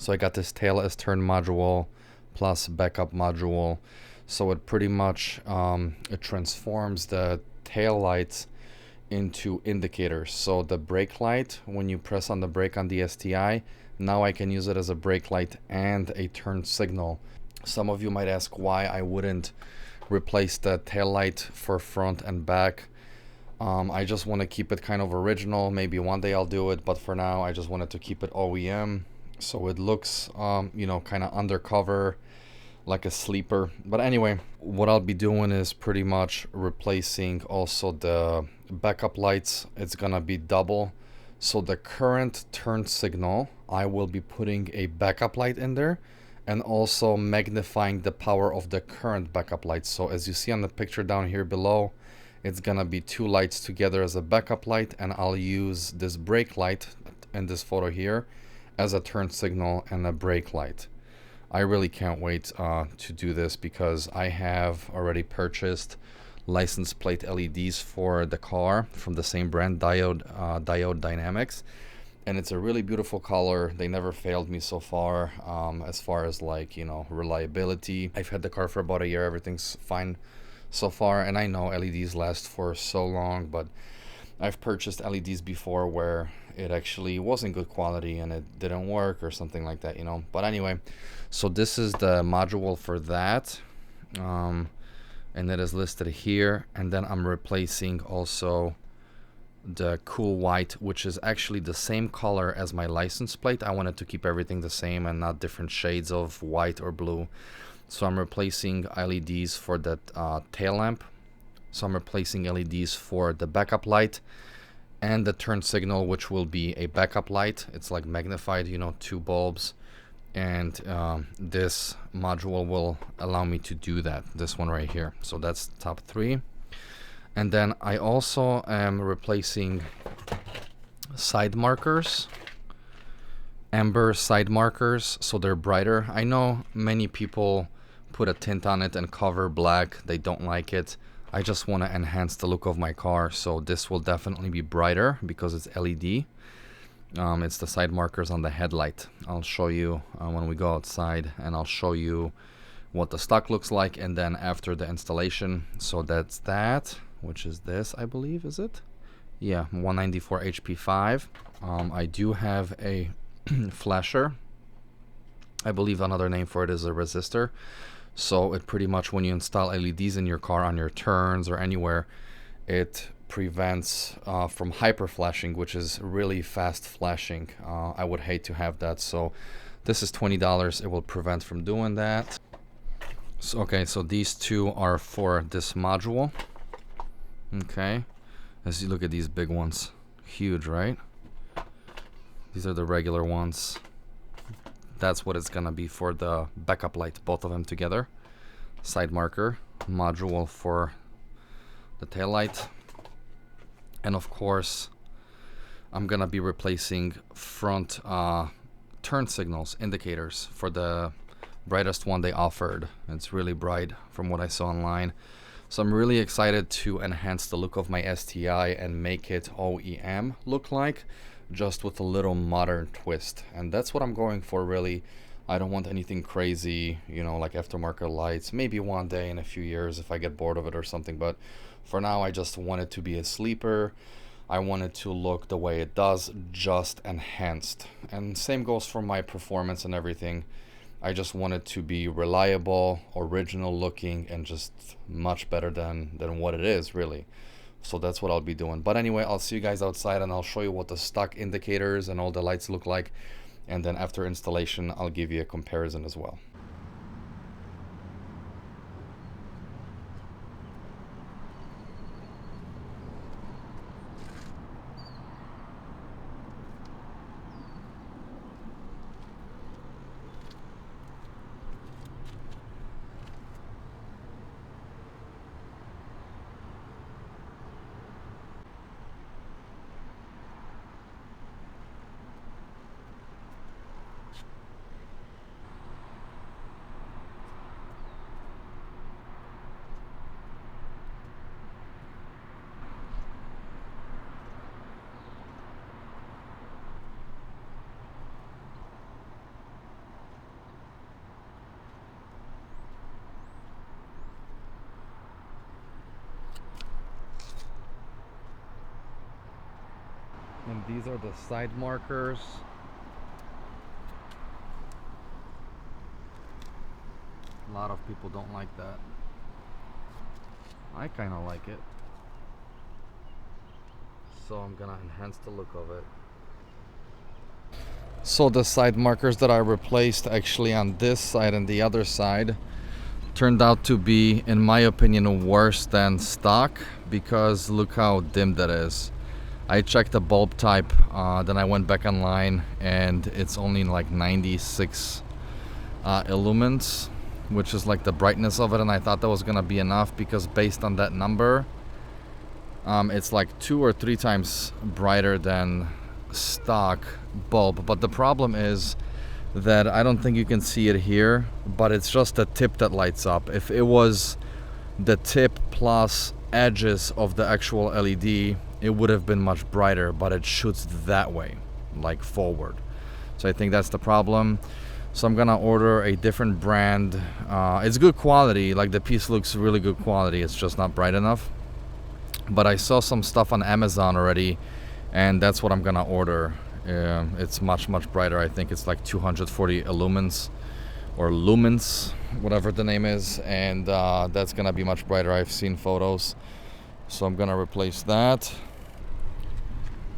So I got this tail as turn module plus backup module. So it pretty much it transforms the tail lights into indicators. So the brake light, when you press on the brake on the STI, now I can use it as a brake light and a turn signal. Some of you might ask why I wouldn't replace the tail light for front and back. I just want to keep it kind of original. Maybe one day I'll do it, but for now I just wanted to keep it OEM, so it looks you know, kind of undercover, like a sleeper. But anyway, what I'll be doing is pretty much replacing also the backup lights. It's gonna be double. So the current turn signal, I will be putting a backup light in there and also magnifying the power of the current backup lights. So as you see on the picture down here below, it's gonna be two lights together as a backup light, and I'll use this brake light in this photo here as a turn signal and a brake light. I really can't wait to do this because I have already purchased license plate LEDs for the car from the same brand, Diode Dynamics, and it's a really beautiful color. They never failed me so far as like, you know, reliability. I've had the car for about a year. Everything's fine so far, and I know LEDs last for so long, but I've purchased LEDs before where it actually wasn't good quality and it didn't work or something like that, you know. But anyway, so this is the module for that, and it is listed here. And then I'm replacing also the cool white, which is actually the same color as my license plate. I wanted to keep everything the same and not different shades of white or blue. So I'm replacing LEDs for that tail lamp. So I'm replacing LEDs for the backup light and the turn signal, which will be a backup light. It's like magnified, you know, two bulbs. And this module will allow me to do that, this one right here. So that's top three. And then I also am replacing side markers, amber side markers, so they're brighter. I know many people put a tint on it and cover black. They don't like it. I just want to enhance the look of my car, so this will definitely be brighter because it's LED. It's the side markers on the headlight. I'll show you when we go outside, and I'll show you what the stock looks like and then after the installation. So that's that, which is this, I believe, is it? Yeah, 194 HP5. I do have a flasher. I believe another name for it is a resistor. So it pretty much, when you install LEDs in your car on your turns or anywhere, it prevents from hyper flashing, which is really fast flashing. I would hate to have that, so this is $20. It will prevent from doing that. So, okay, so these two are for this module. Okay, as you look at these big ones, huge, right? These are the regular ones. That's what it's gonna be for the backup light, both of them together. Side marker, module for the tail light. And of course, I'm gonna be replacing front turn signals, indicators, for the brightest one they offered. It's really bright from what I saw online. So I'm really excited to enhance the look of my STI and make it OEM look like, just with a little modern twist. And that's what I'm going for, really. I don't want anything crazy, you know, like aftermarket lights. Maybe one day in a few years if I get bored of it or something, but for now I just want it to be a sleeper. I want it to look the way it does, just enhanced. And same goes for my performance and everything. I just want it to be reliable, original looking, and just much better than what it is, really. So that's what I'll be doing. But anyway, I'll see you guys outside and I'll show you what the stock indicators and all the lights look like. And then after installation, I'll give you a comparison as well. These are the side markers. A lot of people don't like that. I kind of like it. So I'm gonna enhance the look of it. So the side markers that I replaced actually on this side and the other side turned out to be, in my opinion, worse than stock, because look how dim that is. I checked the bulb type, then I went back online and it's only like 96 illumins, which is like the brightness of it, and I thought that was gonna be enough because based on that number, it's like 2 or 3 times brighter than stock bulb. But the problem is that I don't think you can see it here, but it's just the tip that lights up. If it was the tip plus edges of the actual LED, it would have been much brighter, but it shoots that way, like forward. So I think that's the problem. So I'm gonna order a different brand. It's good quality, like the piece looks really good quality, it's just not bright enough. But I saw some stuff on Amazon already, and that's what I'm gonna order. It's much brighter. I think it's like 240 illumins or lumens, whatever the name is, and that's gonna be much brighter. I've seen photos, so I'm gonna replace that.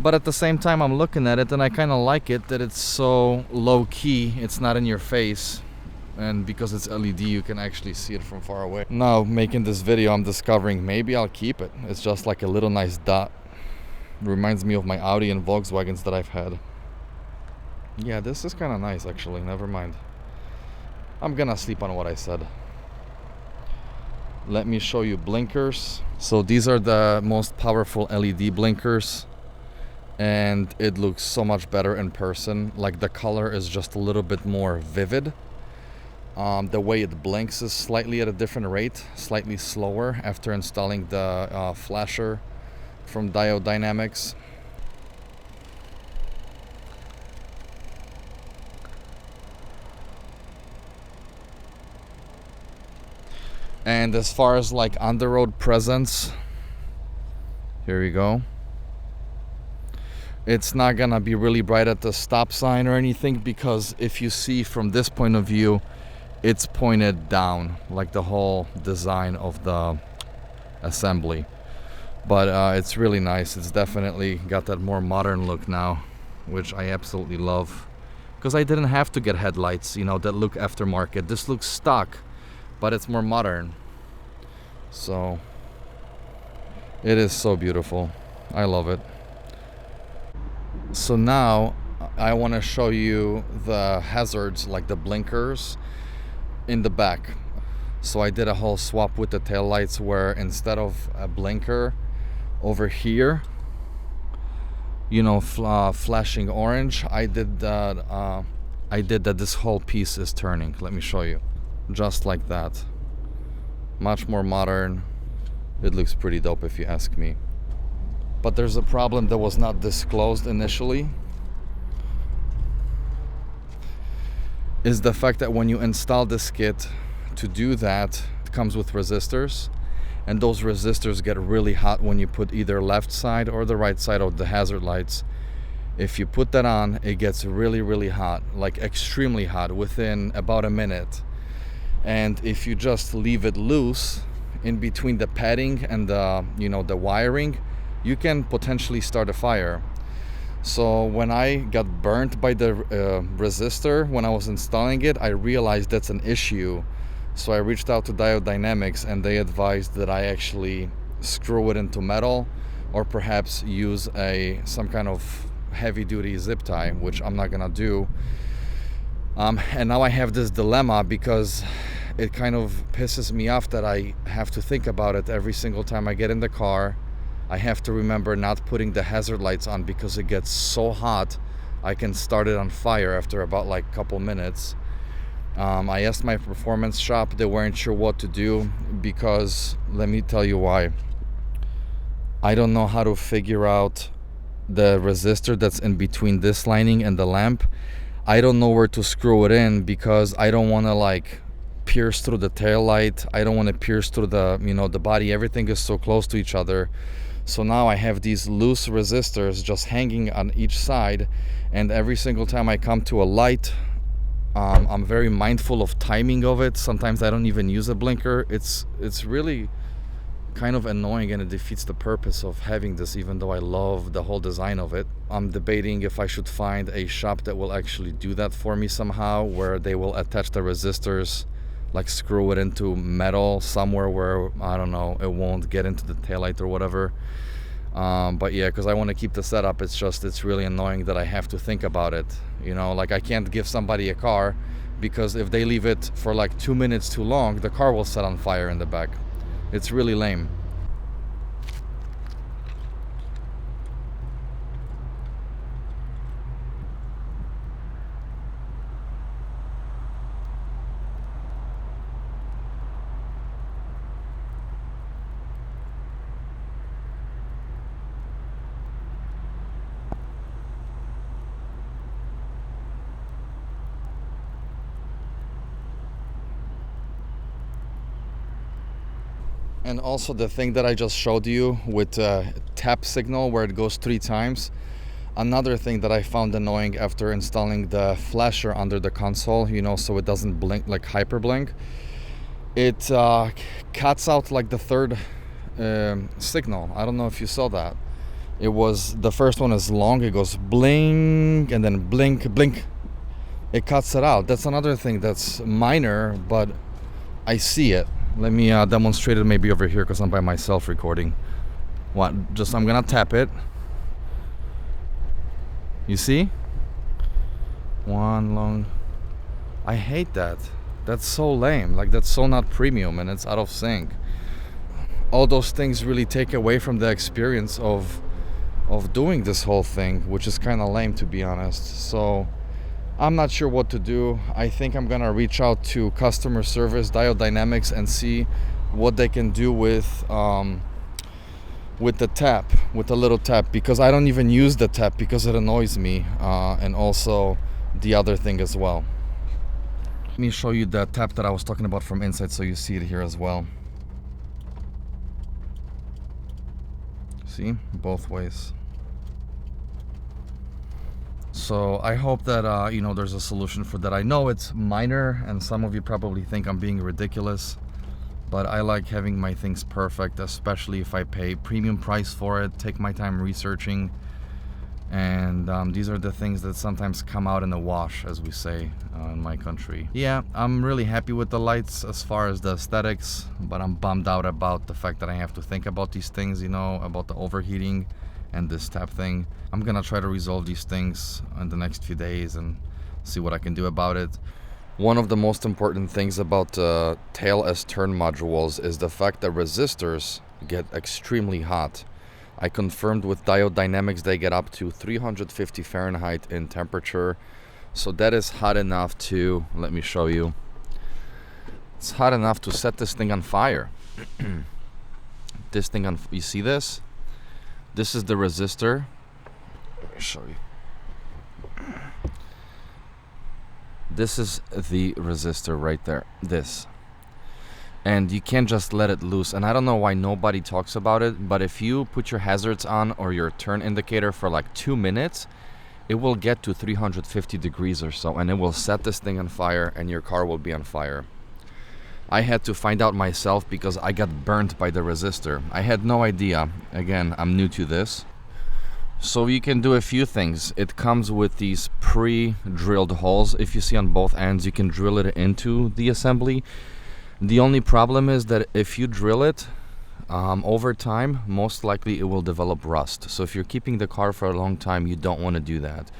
But at the same time, I'm looking at it and I kind of like it that it's so low key, it's not in your face, and because it's LED you can actually see it from far away. Now making this video, I'm discovering maybe I'll keep it. It's just like a little nice dot. Reminds me of my Audi and Volkswagens that I've had. Yeah, this is kind of nice actually, never mind. I'm gonna sleep on what I said. Let me show you blinkers. So these are the most powerful LED blinkers, and it looks so much better in person. Like the color is just a little bit more vivid. The way it blinks is slightly at a different rate, slightly slower after installing the flasher from Diode Dynamics. And as far as like on the road presence, here we go. It's not gonna be really bright at the stop sign or anything, because if you see from this point of view, it's pointed down, like the whole design of the assembly. But it's really nice. It's definitely got that more modern look now, which I absolutely love, because I didn't have to get headlights, you know, that look aftermarket. This looks stock, but it's more modern. So it is so beautiful. I love it. So now I want to show you the hazards, like the blinkers in the back. So I did a whole swap with the taillights, where instead of a blinker over here, you know, flashing orange, I did that this whole piece is turning. Let me show you. Just like that. Much more modern. It looks pretty dope if you ask me. But there's a problem that was not disclosed initially. Is the fact that when you install this kit, to do that, it comes with resistors, and those resistors get really hot when you put either left side or the right side of the hazard lights. If you put that on, it gets really hot, like extremely hot, within about a minute. And if you just leave it loose in between the padding and the, you know, the wiring, you can potentially start a fire. So when I got burnt by the resistor when I was installing it, I realized that's an issue. So I reached out to Diode Dynamics, and they advised that I actually screw it into metal, or perhaps use some kind of heavy-duty zip tie, which I'm not gonna do. And now I have this dilemma, because it kind of pisses me off that I have to think about it every single time I get in the car. I have to remember not putting the hazard lights on, because it gets so hot I can start it on fire after about like a couple minutes. I asked my performance shop, they weren't sure what to do, because let me tell you why. I don't know how to figure out the resistor that's in between this lining and the lamp. I don't know where to screw it in, because I don't want to like pierce through the tail light. I don't want to pierce through the, you know, the body. Everything is so close to each other. So now I have these loose resistors just hanging on each side, and every single time I come to a light, I'm very mindful of timing of it. Sometimes I don't even use a blinker. It's really kind of annoying, and it defeats the purpose of having this, even though I love the whole design of it. I'm debating if I should find a shop that will actually do that for me somehow, where they will attach the resistors, like screw it into metal somewhere where, I don't know, it won't get into the taillight or whatever. But yeah, because I want to keep the setup. It's really annoying that I have to think about it. You know, like I can't give somebody a car, because if they leave it for like 2 minutes too long, the car will set on fire in the back. It's really lame. And also the thing that I just showed you with tap signal where it goes 3 times. Another thing that I found annoying after installing the flasher under the console, you know, so it doesn't blink like hyper blink. It cuts out like the third signal. I don't know if you saw that. It was, the first one is long, it goes blink and then blink, blink. It cuts it out. That's another thing that's minor, but I see it. Let me demonstrate it maybe over here, because I'm by myself recording. I'm gonna tap it. You see? One long. I hate that. That's so lame. Like, that's so not premium, and it's out of sync. All those things really take away from the experience of doing this whole thing, which is kind of lame, to be honest. So I'm not sure what to do. I think I'm gonna reach out to customer service, Diode Dynamics, and see what they can do with the tap, with the little tap, because I don't even use the tap because it annoys me, and also the other thing as well. Let me show you the tap that I was talking about from inside, so you see it here as well. See, both ways. So I hope that you know, there's a solution for that. I know it's minor, and some of you probably think I'm being ridiculous, but I like having my things perfect, especially if I pay premium price for it, take my time researching, and these are the things that sometimes come out in the wash, as we say in my country. Yeah, I'm really happy with the lights as far as the aesthetics, but I'm bummed out about the fact that I have to think about these things, you know, about the overheating and this tap thing. I'm gonna try to resolve these things in the next few days and see what I can do about it. One of the most important things about tail S turn modules is the fact that resistors get extremely hot. I confirmed with Diode Dynamics they get up to 350 Fahrenheit in temperature. So that is hot enough to, let me show you. It's hot enough to set this thing on fire. This thing on, you see this? This is the resistor. Let me show you. This is the resistor right there, this. And you can't just let it loose. And I don't know why nobody talks about it, but if you put your hazards on or your turn indicator for like 2 minutes, it will get to 350 degrees or so, and it will set this thing on fire, and your car will be on fire. I had to find out myself because I got burnt by the resistor. I had no idea. Again, I'm new to this. So you can do a few things. It comes with these pre-drilled holes. If you see on both ends, you can drill it into the assembly. The only problem is that if you drill it over time, most likely it will develop rust. So if you're keeping the car for a long time, you don't want to do that.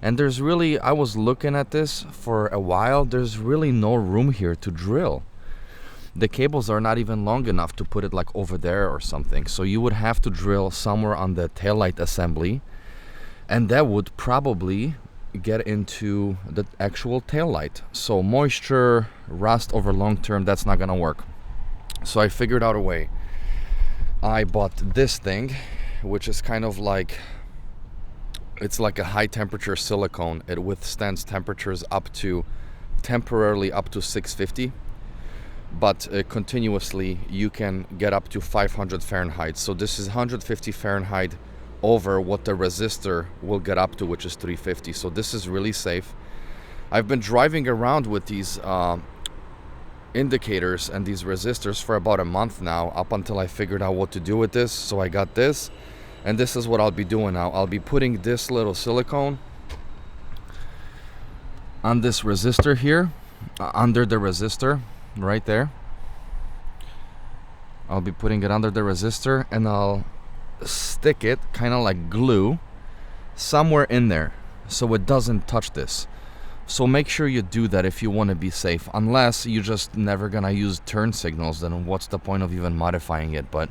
And there's really, I was looking at this for a while, there's really no room here to drill. The cables are not even long enough to put it like over there or something. So you would have to drill somewhere on the taillight assembly, and that would probably get into the actual taillight. So moisture, rust over long term, that's not gonna work. So I figured out a way. I bought this thing, which is kind of like, it's like a high temperature silicone. It withstands temperatures up to, temporarily up to 650. but continuously you can get up to 500 Fahrenheit. So this is 150 Fahrenheit over what the resistor will get up to, which is 350. So this is really safe. I've been driving around with these indicators and these resistors for about a month now, up until I figured out what to do with this. So I got this, and this is what I'll be doing now. I'll be putting this little silicone on this resistor here, under the resistor right there. I'll be putting it under the resistor, and I'll stick it kind of like glue somewhere in there so it doesn't touch this. So make sure you do that if you want to be safe, unless you're just never gonna use turn signals. Then what's the point of even modifying it? But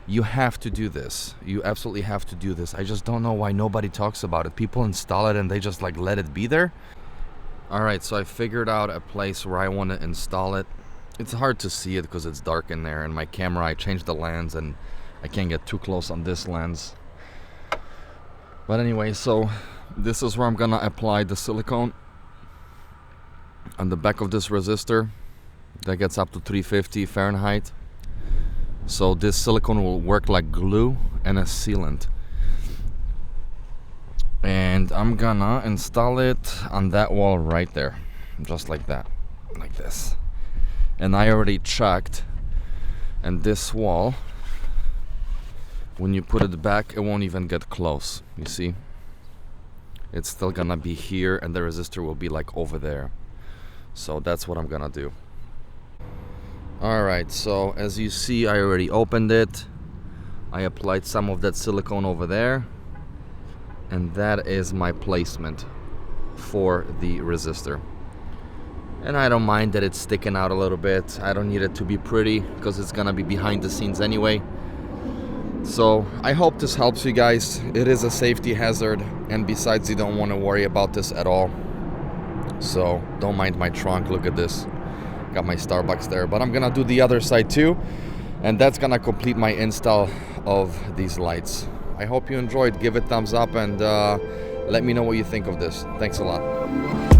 you have to do this. You absolutely have to do this. I just don't know why nobody talks about it. People install it and they just like let it be there. Alright, so I figured out a place where I want to install it. It's hard to see it because it's dark in there, and my camera, I changed the lens and I can't get too close on this lens. But anyway, so this is where I'm gonna apply the silicone on the back of this resistor that gets up to 350 Fahrenheit. So this silicone will work like glue and a sealant. And I'm gonna install it on that wall right there, just like that, like this. And I already checked, and this wall, when you put it back, it won't even get close. You see, it's still gonna be here, and the resistor will be like over there. So that's what I'm gonna do. Alright, so as you see, I already opened it. I applied some of that silicone over there, and that is my placement for the resistor. And I don't mind that it's sticking out a little bit. I don't need it to be pretty because it's gonna be behind the scenes anyway. So I hope this helps you guys. It is a safety hazard, and besides, you don't want to worry about this at all. So don't mind my trunk. Look at this, got my Starbucks there. But I'm gonna do the other side too, and that's gonna complete my install of these lights. I hope you enjoyed. Give it thumbs up, and let me know what you think of this. Thanks a lot.